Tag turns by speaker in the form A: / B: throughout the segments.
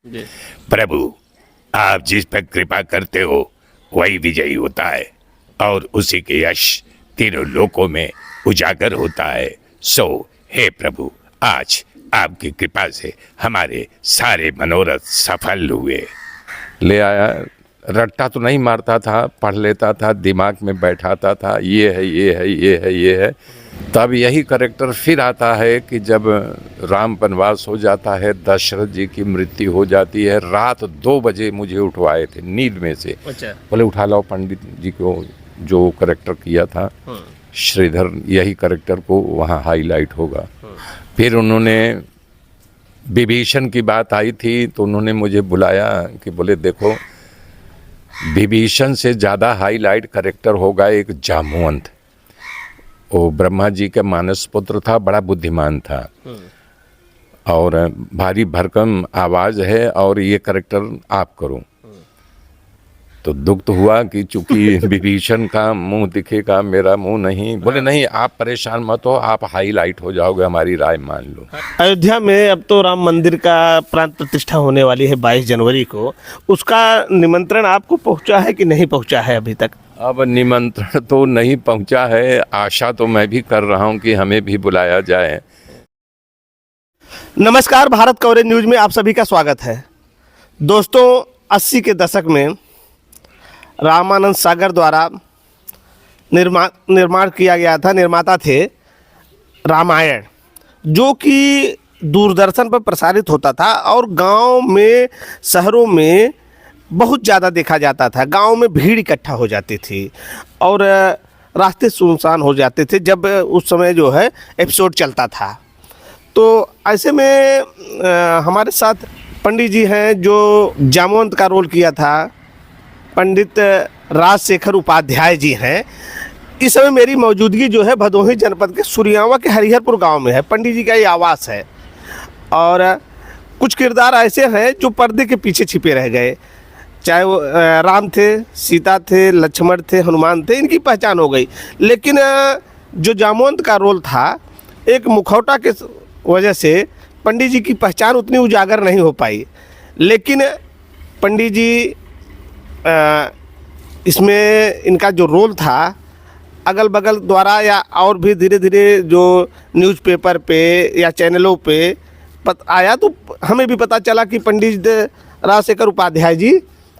A: जी।
B: प्रभु, आप जिस पर कृपा करते हो वही विजयी होता है और उसी के यश तीनों लोकों में उजागर होता है। सो हे प्रभु, आज आपकी कृपा से हमारे सारे मनोरथ सफल हुए।
C: ले आया, रट्टा तो नहीं मारता था, पढ़ लेता था, दिमाग में बैठाता था, ये है ये है ये है ये है। तब यही करेक्टर फिर आता है कि जब राम वनवास हो जाता है, दशरथ जी की मृत्यु हो जाती है, रात 2 बजे मुझे उठवाए थे नींद में से।
A: अच्छा।
C: बोले उठा लाओ पंडित जी को, जो करेक्टर किया था श्रीधर, यही करेक्टर को वहाँ हाईलाइट होगा। फिर उन्होंने विभीषण की बात आई थी तो उन्होंने मुझे बुलाया कि बोले देखो, विभीषण से ज़्यादा हाईलाइट करेक्टर होगा एक जामवंत। वो ब्रह्मा जी का मानस पुत्र था, बड़ा बुद्धिमान था और भारी भरकम आवाज़ है, और ये करेक्टर आप करो। तो दुख तो हुआ कि चूंकि विभीषण का मुंह दिखेगा, मेरा मुंह नहीं। बोले नहीं, आप परेशान मत हो, आप हाईलाइट हो जाओगे, हमारी राय मान लो।
A: अयोध्या में अब तो राम मंदिर का प्राण प्रतिष्ठा होने वाली है 22 जनवरी को। उसका निमंत्रण आपको पहुंचा है कि नहीं पहुंचा है अभी तक?
C: अब निमंत्रण तो नहीं पहुंचा है, आशा तो मैं भी कर रहा हूं कि हमें भी बुलाया जाए।
A: नमस्कार, भारत कवरेज न्यूज में आप सभी का स्वागत है। दोस्तों, 80 के दशक में रामानंद सागर द्वारा निर्माण किया गया था, निर्माता थे रामायण, जो कि दूरदर्शन पर प्रसारित होता था और गांव में, शहरों में बहुत ज़्यादा देखा जाता था। गांव में भीड़ इकट्ठा हो जाती थी और रास्ते सुनसान हो जाते थे जब उस समय जो है एपिसोड चलता था। तो ऐसे में हमारे साथ पंडित जी हैं जो जामवंत का रोल किया था, पंडित राजशेखर उपाध्याय जी हैं। इस समय मेरी मौजूदगी जो है भदोही जनपद के सुरियावा के हरिहरपुर गांव में है। पंडित जी का ये आवास है और कुछ किरदार ऐसे हैं जो पर्दे के पीछे छिपे रह गए, चाहे वो राम थे, सीता थे, लक्ष्मण थे, हनुमान थे, इनकी पहचान हो गई। लेकिन जो जामवंत का रोल था, एक मुखौटा के वजह से पंडित जी की पहचान उतनी उजागर नहीं हो पाई। लेकिन पंडित जी इसमें इनका जो रोल था, अगल बगल द्वारा या और भी धीरे धीरे जो न्यूज़पेपर पे या चैनलों पे आया तो हमें भी पता चला कि पंडित राजशेखर उपाध्याय जी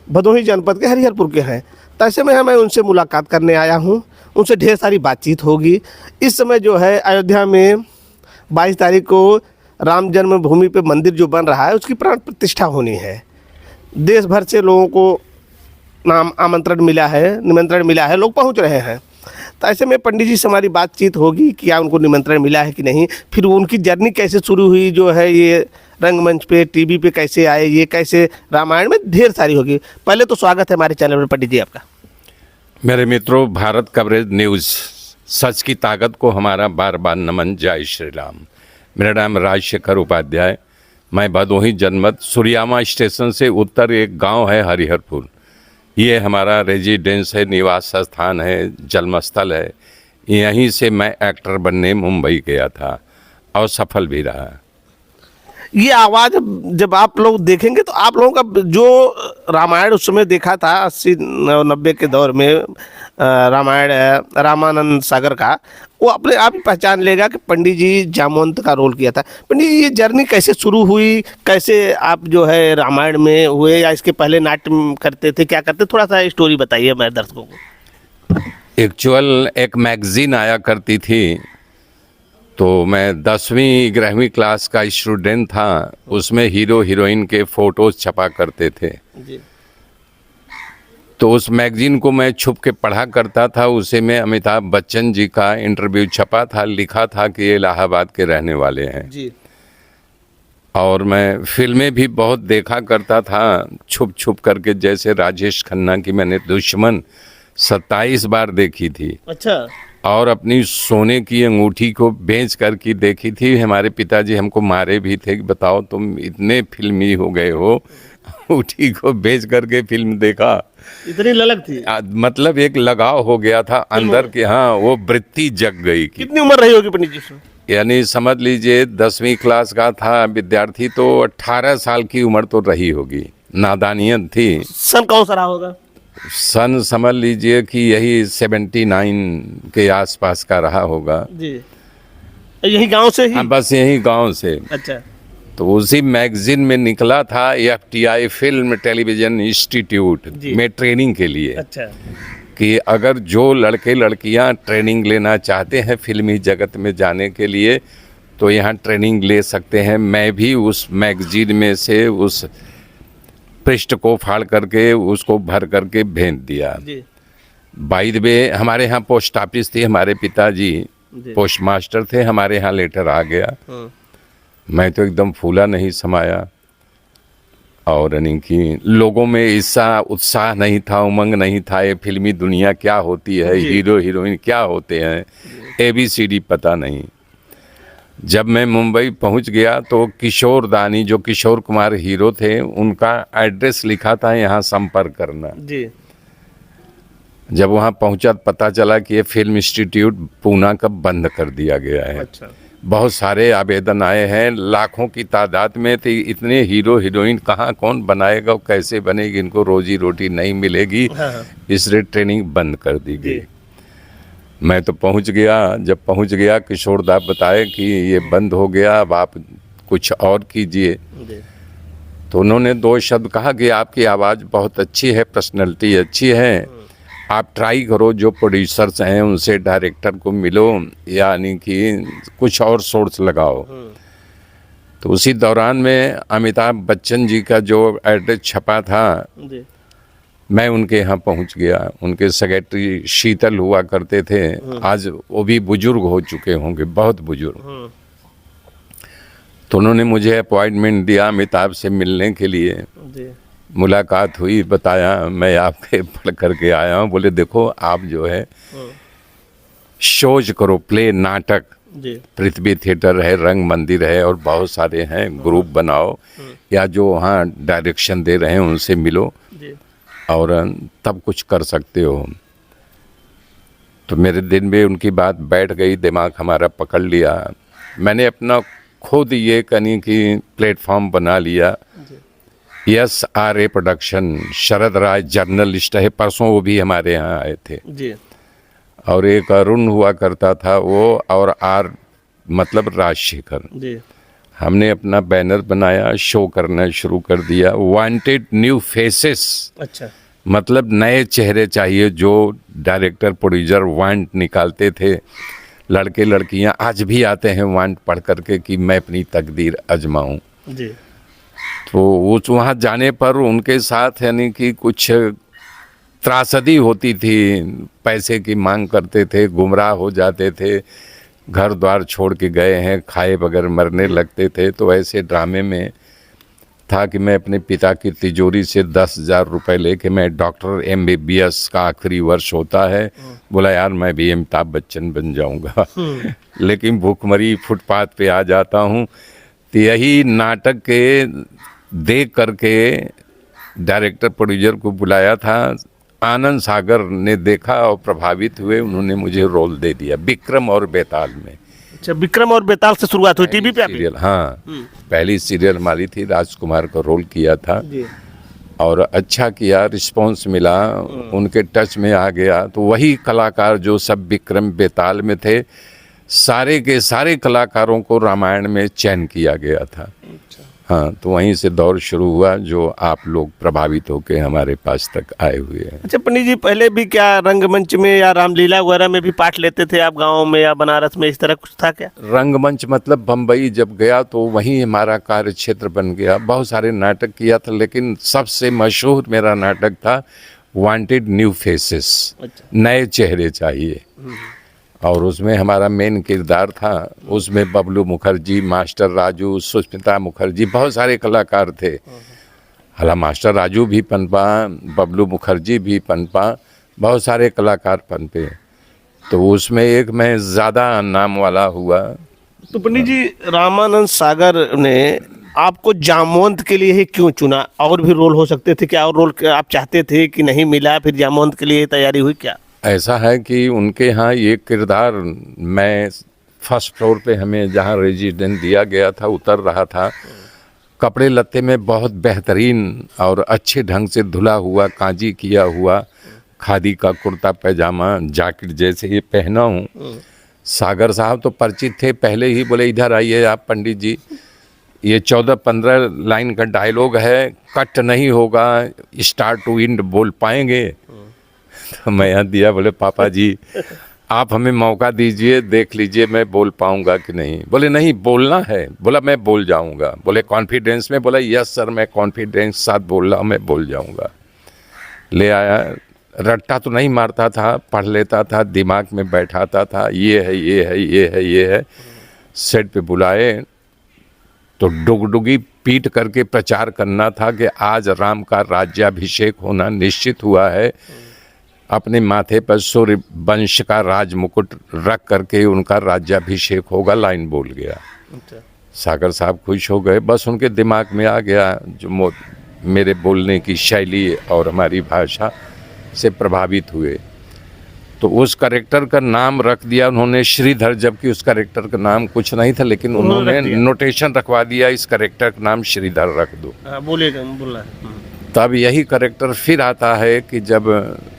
A: भदोही जनपद के हरिहरपुर के हैं। तो ऐसे में मैं उनसे मुलाकात करने आया हूँ, उनसे ढेर सारी बातचीत होगी। इस समय जो है अयोध्या में 22 तारीख को राम जन्मभूमि पे मंदिर जो बन रहा है उसकी प्राण प्रतिष्ठा होनी है। देश भर से लोगों को आमंत्रण मिला है, निमंत्रण मिला है, लोग पहुंच रहे हैं। तो ऐसे में पंडित जी से हमारी बातचीत होगी कि क्या उनको निमंत्रण मिला है कि नहीं, फिर उनकी जर्नी कैसे शुरू हुई, जो है ये रंगमंच पे, टीवी पे कैसे आए, ये कैसे रामायण में ढेर सारी होगी। पहले तो स्वागत है हमारे चैनल पर पंडित जी आपका।
C: मेरे मित्रों, भारत कवरेज न्यूज़, सच की ताकत को हमारा बार बार नमन। जय श्री राम। मेरा नाम राजशेखर उपाध्याय, मैं भदोही जनपद सुरियामा स्टेशन से उत्तर एक गांव है हरिहरपुर, ये हमारा रेजिडेंस है, निवास स्थान है, जन्मस्थल है। यहीं से मैं एक्टर बनने मुंबई गया था और सफल भी रहा।
A: ये आवाज़ जब आप लोग देखेंगे तो आप लोगों का जो रामायण उस समय देखा था 80-90 के दौर में, रामायण रामानंद सागर का, वो अपने आप ही पहचान लेगा कि पंडित जी जामवंत का रोल किया था। पंडित जी, ये जर्नी कैसे शुरू हुई, कैसे आप जो है रामायण में हुए, या इसके पहले नाट्य करते थे, क्या करते, थोड़ा सा स्टोरी बताइए मेरे दर्शकों को।
C: एक्चुअल एक मैगजीन आया करती थी, तो मैं 10वीं 11वीं क्लास का स्टूडेंट था, उसमें हीरो हीरोइन के फोटोज छपा करते थे
A: जी।
C: तो उस मैगजीन को मैं छुप के पढ़ा करता था। उसे में अमिताभ बच्चन जी का इंटरव्यू छपा था, लिखा था कि ये इलाहाबाद के रहने वाले हैं
A: जी।
C: और मैं फिल्में भी बहुत देखा करता था छुप छुप करके, जैसे राजेश खन्ना की मैंने दुश्मन 27 बार देखी थी।
A: अच्छा।
C: और अपनी सोने की अंगूठी को बेच कर के देखी थी। हमारे पिताजी हमको मारे भी थे कि बताओ तुम इतने फिल्मी हो गए हो, अंगूठी को बेच करके फिल्म देखा।
A: इतनी ललक थी,
C: मतलब एक लगाव हो गया था अंदर कि हाँ, वो वृत्ति जग गई।
A: कितनी उम्र रही होगी पंडित जी?
C: यानी समझ लीजिए 10वीं क्लास का था विद्यार्थी तो 18 साल की उम्र तो रही होगी, नादानियत थी।
A: सन कौन सा रहा होगा?
C: सन समझ लीजिए कि यही 79 के आसपास का रहा होगा।
A: जी, यही गांव से ही?
C: हाँ, बस यही गांव से।
A: अच्छा।
C: तो उसी मैगजीन में निकला था FTI फिल्म टेलीविजन इंस्टीट्यूट
A: जी।
C: में ट्रेनिंग के लिए,
A: अच्छा।
C: कि अगर जो लड़के लड़कियां ट्रेनिंग लेना चाहते हैं फिल्मी जगत में जाने के लिए तो यहाँ ट्रेनिंग ले सकते हैं। मैं भी उस मैगजीन में से उस पृष्ठ को फाड़ करके उसको भर करके भेज दिया।
A: जी।
C: बाय द वे हमारे यहाँ पोस्ट ऑफिस थी, हमारे पिताजी
A: जी।
C: पोस्ट मास्टर थे, हमारे यहाँ लेटर आ गया।
A: हाँ।
C: मैं तो एकदम फूला नहीं समाया, और यानी कि लोगों में ऐसा उत्साह नहीं था, उमंग नहीं था, ये फिल्मी दुनिया क्या होती है,
A: जी।
C: हीरो हीरोइन क्या होते हैं, ABCD पता नहीं। जब मैं मुंबई पहुंच गया तो किशोर दानी, जो किशोर कुमार हीरो थे, उनका एड्रेस लिखा था यहाँ संपर्क करना।
A: जी।
C: जब वहाँ पहुंचा पता चला कि ये फिल्म इंस्टीट्यूट पूना का बंद कर दिया गया है।
A: अच्छा।
C: बहुत सारे आवेदन आए हैं, लाखों की तादाद में थे। इतने हीरो हीरोइन कहाँ कौन बनाएगा, कैसे बनेगी, इनको रोजी रोटी नहीं मिलेगी,
A: हाँ।
C: इसलिए ट्रेनिंग बंद कर दी गई।
A: जी।
C: मैं तो पहुंच गया। जब पहुंच गया किशोर दा बताए कि ये बंद हो गया, अब आप कुछ और कीजिए।
A: जी।
C: तो उन्होंने 2 शब्द कहा कि आपकी आवाज़ बहुत अच्छी है, पर्सनैलिटी अच्छी है, आप ट्राई करो, जो प्रोड्यूसर्स हैं उनसे डायरेक्टर को मिलो, यानी कि कुछ और सोर्स लगाओ। तो उसी दौरान में अमिताभ बच्चन जी का जो एड्रेस छपा था,
A: जी।
C: मैं उनके यहाँ पहुँच गया। उनके सेक्रेटरी शीतल हुआ करते थे, आज वो भी बुजुर्ग हो चुके होंगे, बहुत बुजुर्ग। तो उन्होंने मुझे अपॉइंटमेंट दिया अमिताभ से मिलने के लिए।
A: जी।
C: मुलाकात हुई, बताया मैं आपके पढ़ करके आया हूँ। बोले देखो आप जो है शोज करो, प्ले, नाटक,
A: जी।
C: पृथ्वी थिएटर है, रंग मंदिर है, और बहुत सारे हैं, ग्रुप बनाओ, या जो वहाँ डायरेक्शन दे रहे हैं उनसे मिलो,
A: जी।
C: और तब कुछ कर सकते हो। तो मेरे दिन में उनकी बात बैठ गई, दिमाग हमारा पकड़ लिया। मैंने अपना खुद ये कहीं कि प्लेटफॉर्म बना लिया। SRA प्रोडक्शन, शरद राय जर्नलिस्ट है, परसों वो भी हमारे यहाँ आए थे।
A: जी।
C: और एक अरुण हुआ करता था वो, और R मतलब राजशेखर।
A: जी।
C: हमने अपना बैनर बनाया, शो करना शुरू कर दिया। वांटेड न्यू फेसेस,
A: अच्छा।
C: मतलब नए चेहरे चाहिए, जो डायरेक्टर प्रोड्यूसर वांट निकालते थे। लड़के लड़कियां आज भी आते हैं वांट पढ़ करके कि मैं अपनी तकदीर आजमाऊं।
A: जी।
C: तो उस वहाँ जाने पर उनके साथ यानी कि कुछ त्रासदी होती थी, पैसे की मांग करते थे, गुमराह हो जाते थे, घर द्वार छोड़ के गए हैं, खाए बगैर मरने लगते थे। तो ऐसे ड्रामे में था कि मैं अपने पिता की तिजोरी से 10,000 रुपये लेके, मैं डॉक्टर MBBS का आखिरी वर्ष होता है, बोला यार मैं भी अमिताभ बच्चन बन जाऊंगा। लेकिन भूखमरी फुटपाथ पे आ जाता हूँ। तो यही नाटक के देख करके डायरेक्टर प्रोड्यूसर को बुलाया था, आनंद सागर ने देखा और प्रभावित हुए, उन्होंने मुझे रोल दे दिया विक्रम और बेताल में।
A: अच्छा, विक्रम और बेताल से शुरुआत हुई टीवी पे आपकी?
C: सीरियल, हाँ, पहली सीरियल हमारी थी, राजकुमार का रोल किया था।
A: जी।
C: और अच्छा किया, रिस्पांस मिला, उनके टच में आ गया। तो वही कलाकार जो सब विक्रम बेताल में थे, सारे के सारे कलाकारों को रामायण में चयन किया गया था। हाँ, तो वहीं से दौर शुरू हुआ, जो आप लोग प्रभावित होकर हमारे पास तक आए हुए हैं।
A: अच्छा पंडित जी, पहले भी क्या रंगमंच में या रामलीला वगैरह में भी पार्ट लेते थे आप, गाँव में या बनारस में, इस तरह कुछ था क्या?
C: रंगमंच मतलब बम्बई जब गया तो वहीं हमारा कार्य क्षेत्र बन गया। बहुत सारे नाटक किया था, लेकिन सबसे मशहूर मेरा नाटक था वांटेड न्यू फेसेस, नए चेहरे चाहिए। और उसमें हमारा मेन किरदार था, उसमें बबलू मुखर्जी, मास्टर राजू, सुष्मिता मुखर्जी, बहुत सारे कलाकार थे। हालांकि मास्टर राजू भी पनपा, बबलू मुखर्जी भी पनपा, बहुत सारे कलाकार पनपे। तो उसमें एक मैं ज़्यादा नाम वाला हुआ।
A: तो पंडित जी, रामानंद सागर ने आपको जामवंत के लिए ही क्यों चुना? और भी रोल हो सकते थे क्या? और रोल आप चाहते थे कि नहीं मिला, फिर जामवंत के लिए तैयारी हुई क्या?
C: ऐसा है कि उनके यहाँ ये किरदार मैं फर्स्ट फ्लोर पे हमें जहाँ रेजिडेंट दिया गया था उतर रहा था। कपड़े लत्ते में बहुत बेहतरीन और अच्छे ढंग से धुला हुआ, कांजी किया हुआ खादी का कुर्ता पैजामा जैकेट जैसे ये पहना हूँ। सागर साहब तो परिचित थे पहले ही, बोले इधर आइए आप पंडित जी, ये 14-15 लाइन का डायलॉग है, कट नहीं होगा, स्टार्ट टू एंड बोल पाएंगे। तो मैं यहाँ दिया, बोले पापा जी आप हमें मौका दीजिए, देख लीजिए मैं बोल पाऊंगा कि नहीं। बोले नहीं बोलना है। बोला मैं बोल जाऊंगा। बोले कॉन्फिडेंस में। बोला यस सर मैं कॉन्फिडेंस साथ बोल रहा हूँ, मैं बोल जाऊंगा। ले आया, रट्टा तो नहीं मारता था, पढ़ लेता था, दिमाग में बैठाता था, ये है ये है ये है ये है। सेट पे बुलाए तो डुगडुगी पीट करके प्रचार करना था कि आज राम का राज्याभिषेक होना निश्चित हुआ है। अपने माथे पर सूर्य वंश का राज मुकुट रख करके उनका राज्याभिषेक होगा, लाइन बोल गया। सागर साहब खुश हो गए, बस उनके दिमाग में आ गया, जो मेरे बोलने की शैली और हमारी भाषा से प्रभावित हुए। तो उस कैरेक्टर का नाम रख दिया उन्होंने श्रीधर, जबकि उस कैरेक्टर का नाम कुछ नहीं था, लेकिन उन्होंने नोटेशन रखवा दिया इस कैरेक्टर का नाम श्रीधर रख दो।
A: बोलिएगा।
C: तब यही कैरेक्टर फिर आता है कि जब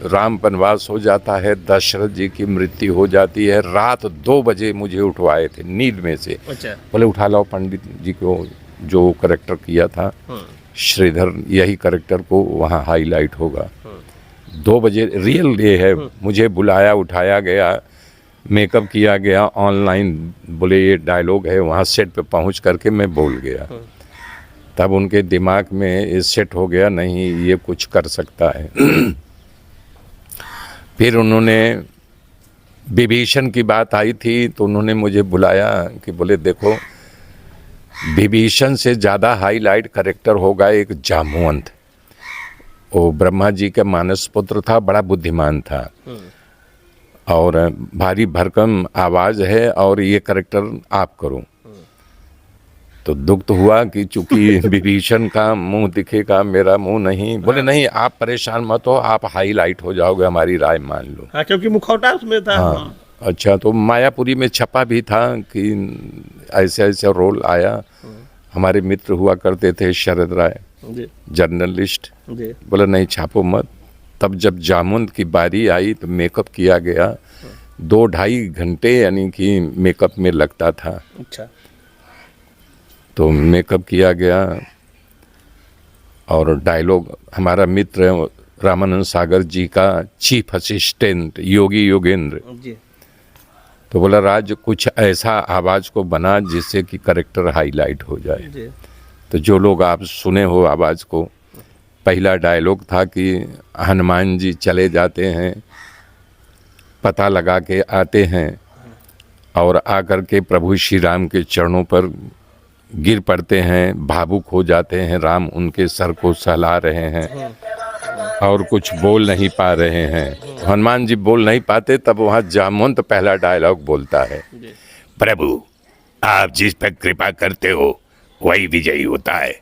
C: राम वनवास हो जाता है, दशरथ जी की मृत्यु हो जाती है, रात 2 बजे मुझे उठवाए थे नींद में से।
A: अच्छा।
C: बोले उठा लाओ पंडित जी को, जो कैरेक्टर किया था श्रीधर, यही कैरेक्टर को वहाँ हाईलाइट होगा। 2 बजे रियल डे है, मुझे बुलाया, उठाया गया, मेकअप किया गया, ऑनलाइन बोले ये डायलॉग है, वहाँ सेट पे पहुँच करके मैं बोल गया। तब उनके दिमाग में ये सेट हो गया, नहीं ये कुछ कर सकता है। फिर उन्होंने विभीषण की बात आई थी तो उन्होंने मुझे बुलाया कि बोले देखो विभीषण से ज़्यादा हाईलाइट कैरेक्टर होगा एक जामवंत। वो ब्रह्मा जी का मानस पुत्र था, बड़ा बुद्धिमान था और भारी भरकम आवाज़ है, और ये कैरेक्टर आप करो। तो दुख तो हुआ कि चूंकि विभीषण का मुंह दिखेगा, मेरा मुंह नहीं। बोले नहीं आप परेशान मत हो, आप हाईलाइट हो जाओगे, हमारी राय मान लो।
A: हाँ, क्योंकि मुखौटा उसमें था।
C: हाँ अच्छा, तो मायापुरी में छपा भी था कि ऐसे ऐसे रोल आया। हमारे मित्र हुआ करते थे शरद राय, जर्नलिस्ट, बोले नहीं छापो मत। तब जब जामुन की बारी आई तो मेकअप किया गया, 2-2.5 घंटे यानी कि मेकअप में लगता था।
A: अच्छा।
C: तो मेकअप किया गया और डायलॉग हमारा मित्र रामानंद सागर जी का चीफ असिस्टेंट योगी योगेंद्र
A: जी।
C: तो बोला राज कुछ ऐसा आवाज़ को बना जिससे कि कैरेक्टर हाईलाइट हो जाए
A: जी।
C: तो जो लोग आप सुने हो आवाज़ को, पहला डायलॉग था कि हनुमान जी चले जाते हैं, पता लगा के आते हैं और आकर के प्रभु श्री राम के चरणों पर गिर पड़ते हैं, भावुक हो जाते हैं, राम उनके सर को सहला रहे हैं और कुछ बोल नहीं पा रहे हैं। हनुमान जी बोल नहीं पाते, तब वहाँ जामवंत पहला डायलॉग बोलता है,
B: प्रभु आप जिस पर कृपा करते हो वही विजयी होता है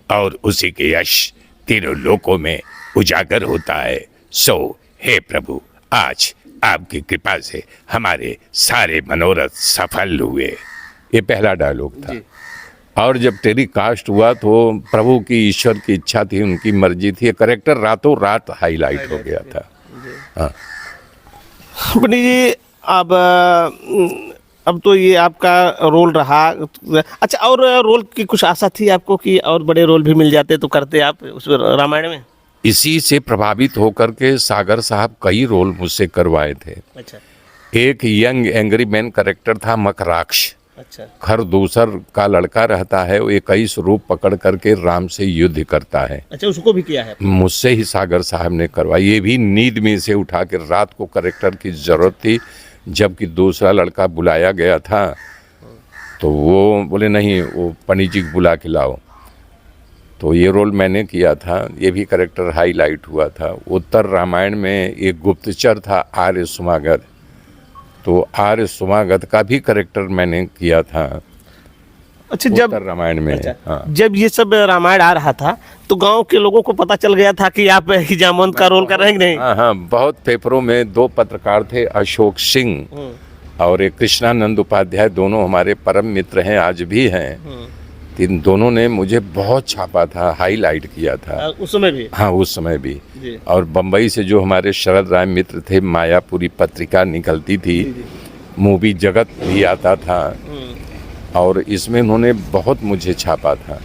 B: और उसी के यश तीनों लोकों में उजागर होता है। सो हे प्रभु आज आपकी कृपा से हमारे सारे मनोरथ सफल हुए।
C: ये पहला डायलॉग था। और जब टेलीकास्ट हुआ तो प्रभु की ईश्वर की इच्छा थी, उनकी मर्जी थी, कैरेक्टर रातों रात हाईलाइट हो गया था। हाँ
A: पंडित जी, अब तो ये आपका रोल रहा। अच्छा, और रोल की कुछ आशा थी आपको कि और बड़े रोल भी मिल जाते तो करते आप उस रामायण में?
C: इसी से प्रभावित होकर के सागर साहब कई रोल मुझसे करवाए थे।
A: अच्छा।
C: एक यंग एंग्री मैन कैरेक्टर था मकराक्ष।
A: अच्छा।
C: खरदूसर का लड़का रहता है, वो 21 रूप पकड़ करके राम से युद्ध करता है।
A: अच्छा, उसको भी किया है?
C: मुझसे ही सागर साहब ने करवाई। ये भी नींद में से उठा के, रात को कैरेक्टर की जरूरत थी, जबकि दूसरा लड़का बुलाया गया था तो वो बोले नहीं वो पंडित जी बुला के लाओ। तो ये रोल मैंने किया था, ये भी कैरेक्टर हाईलाइट हुआ था। उत्तर रामायण में एक गुप्तचर था आर्य सुमागत, तो आर्य सुमागत का भी कैरेक्टर मैंने किया था।
A: अच्छा, जब
C: उत्तर रामायण में।
A: अच्छा,
C: हाँ।
A: जब ये सब रामायण आ रहा था तो गांव के लोगों को पता चल गया था कि आप ही जामवंत का रोल कर रहे हैं कि नहीं?
C: हाँ हाँ, बहुत पेपरों में 2 पत्रकार थे, अशोक सिंह और एक कृष्णानंद उपाध्याय, दोनों हमारे परम मित्र हैं, आज भी हैं। इन दोनों ने मुझे बहुत छापा था, हाईलाइट किया था
A: उस समय भी।
C: हाँ, उस समय भी।
A: जी।
C: और बम्बई से जो हमारे शरद राय मित्र थे, मायापुरी पत्रिका निकलती थी, मूवी जगत भी आता था, और इसमें उन्होंने बहुत मुझे छापा था।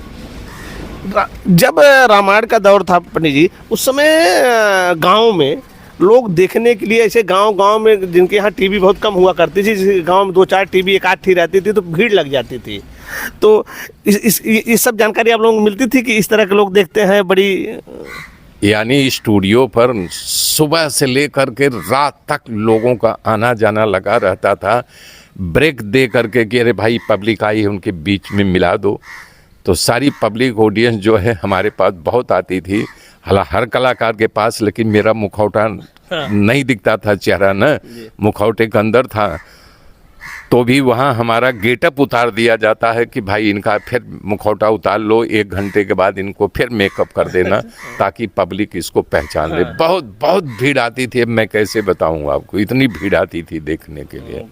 A: जब रामायण का दौर था पंडित जी, उस समय गांव में लोग देखने के लिए, ऐसे गांव में जिनके यहाँ टीवी बहुत कम हुआ करती थी, जिस गांव में 2-4 टीवी, 1 आध रहती थी, तो भीड़ लग जाती थी। तो इस सब जानकारी आप लोगों को मिलती थी कि इस तरह के लोग देखते हैं बड़ी।
C: यानी स्टूडियो पर सुबह से लेकर के रात तक लोगों का आना जाना लगा रहता था। ब्रेक दे करके कि अरे भाई पब्लिक आई है, उनके बीच में मिला दो। तो सारी पब्लिक ऑडियंस जो है हमारे पास बहुत आती थी, हर कलाकार के पास, लेकिन मेरा मुखौटा नहीं दिखता था, चेहरा न मुखौटे के अंदर था। तो भी वहाँ हमारा गेटअप उतार दिया जाता है कि भाई इनका फिर मुखौटा उतार लो, 1 घंटे के बाद इनको फिर मेकअप कर देना ताकि पब्लिक इसको पहचान ले। बहुत बहुत भीड़ आती थी, अब मैं कैसे बताऊँ आपको, इतनी भीड़ आती थी देखने के लिए।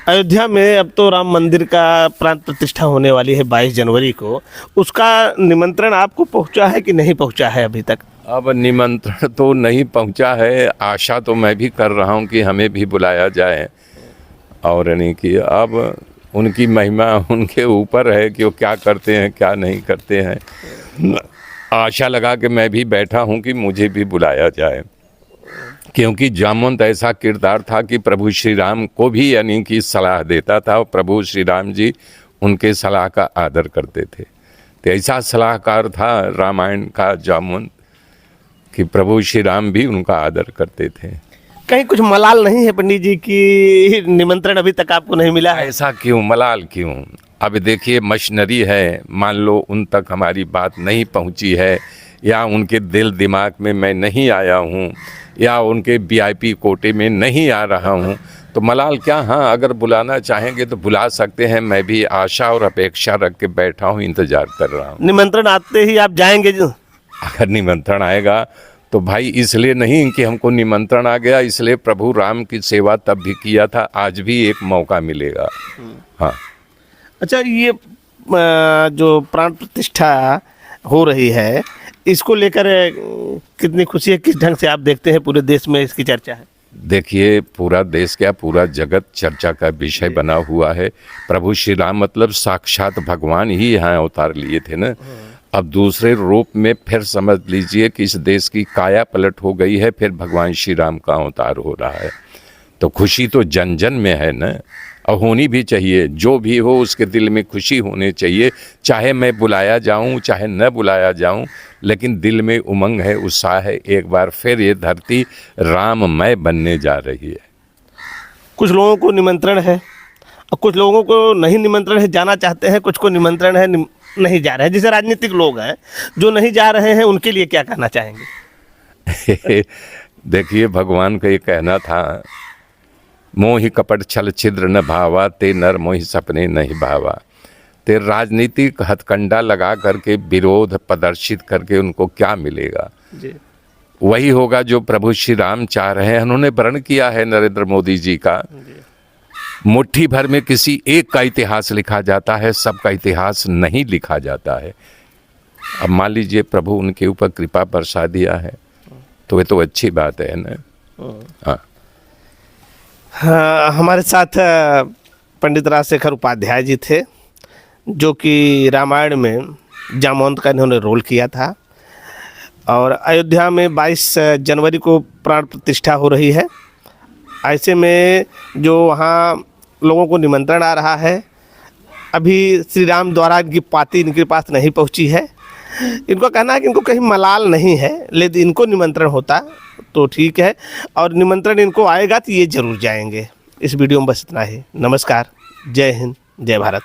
A: अयोध्या में अब तो राम मंदिर का प्राण प्रतिष्ठा होने वाली है 22 जनवरी को, उसका निमंत्रण आपको पहुंचा है कि नहीं पहुंचा है अभी तक?
C: अब निमंत्रण तो नहीं पहुंचा है, आशा तो मैं भी कर रहा हूं कि हमें भी बुलाया जाए, और नहीं कि अब उनकी महिमा उनके ऊपर है कि वो क्या करते हैं क्या नहीं करते हैं। आशा लगा के मैं भी बैठा हूं कि मुझे भी बुलाया जाए, क्योंकि जामवंत ऐसा किरदार था कि प्रभु श्री राम को भी यानी कि सलाह देता था, और प्रभु श्री राम जी उनके सलाह का आदर करते थे। तो ऐसा सलाहकार था रामायण का जामवंत कि प्रभु श्री राम भी उनका आदर करते थे।
A: कहीं कुछ मलाल नहीं है पंडित जी कि निमंत्रण अभी तक आपको नहीं मिला है?
C: ऐसा क्यों, मलाल क्यों? अब देखिए मशीनरी है, मान लो उन तक हमारी बात नहीं पहुंची है, या उनके दिल दिमाग में मैं नहीं आया हूं, या उनके VIP कोटे में नहीं आ रहा हूं, तो मलाल क्या? हाँ, अगर बुलाना चाहेंगे तो बुला सकते हैं। मैं भी आशा और अपेक्षा रख के बैठा हूं, इंतजार कर रहा हूं।
A: निमंत्रण आते ही आप जाएंगे? जो
C: अगर निमंत्रण आएगा तो भाई इसलिए नहीं कि हमको निमंत्रण आ गया, इसलिए प्रभु राम की सेवा तब भी किया था, आज भी एक मौका मिलेगा। हाँ।
A: अच्छा, ये जो प्राण प्रतिष्ठा हो रही है, इसको लेकर कितनी खुशी है, किस ढंग से आप देखते हैं पूरे देश में इसकी चर्चा है?
C: देखिए, पूरा देश क्या, पूरा जगत चर्चा का विषय बना हुआ है। प्रभु श्री राम मतलब साक्षात भगवान ही यहाँ अवतार लिए थे ना। अब दूसरे रूप में फिर समझ लीजिए कि इस देश की काया पलट हो गई है, फिर भगवान श्री राम का अवतार हो रहा है। तो खुशी तो जन जन में है ना, और होनी भी चाहिए। जो भी हो उसके दिल में खुशी होनी चाहिए, चाहे मैं बुलाया जाऊं चाहे न बुलाया जाऊं, लेकिन दिल में उमंग है, उत्साह है। एक बार फिर ये धरती राममय बनने जा रही है।
A: कुछ लोगों को निमंत्रण है और कुछ लोगों को नहीं निमंत्रण है, जाना चाहते हैं, कुछ को निमंत्रण है, नहीं जा रहे हैं। जैसे राजनीतिक लोग हैं जो नहीं जा रहे हैं, उनके लिए क्या कहना चाहेंगे?
C: देखिए, भगवान का ये कहना था, मोहि कपट छल छिद्र न भावा, ते नर मोहि सपने नहीं भावा। ते राजनीतिक हथकंडा लगा करके विरोध प्रदर्शित करके उनको क्या मिलेगा?
A: जी।
C: वही होगा जो प्रभु श्री राम चाह रहे हैं। उन्होंने वर्ण किया है नरेंद्र मोदी जी का, मुट्ठी भर में किसी एक का इतिहास लिखा जाता है, सबका इतिहास नहीं लिखा जाता है। अब मान लीजिए प्रभु उनके ऊपर कृपा बरसा दिया है, तो ये तो अच्छी बात है ना। हाँ।
A: हाँ, हमारे साथ पंडित राजशेखर उपाध्याय जी थे, जो कि रामायण में जामवंत का इन्होंने रोल किया था, और अयोध्या में 22 जनवरी को प्राण प्रतिष्ठा हो रही है। ऐसे में जो वहाँ लोगों को निमंत्रण आ रहा है, अभी श्री राम द्वारा इनकी पाती इनके पास नहीं पहुँची है। इनको कहना है कि इनको कहीं मलाल नहीं है, लेकिन इनको निमंत्रण होता तो ठीक है, और निमंत्रण इनको आएगा तो ये जरूर जाएंगे। इस वीडियो में बस इतना ही। नमस्कार, जय हिंद, जय भारत।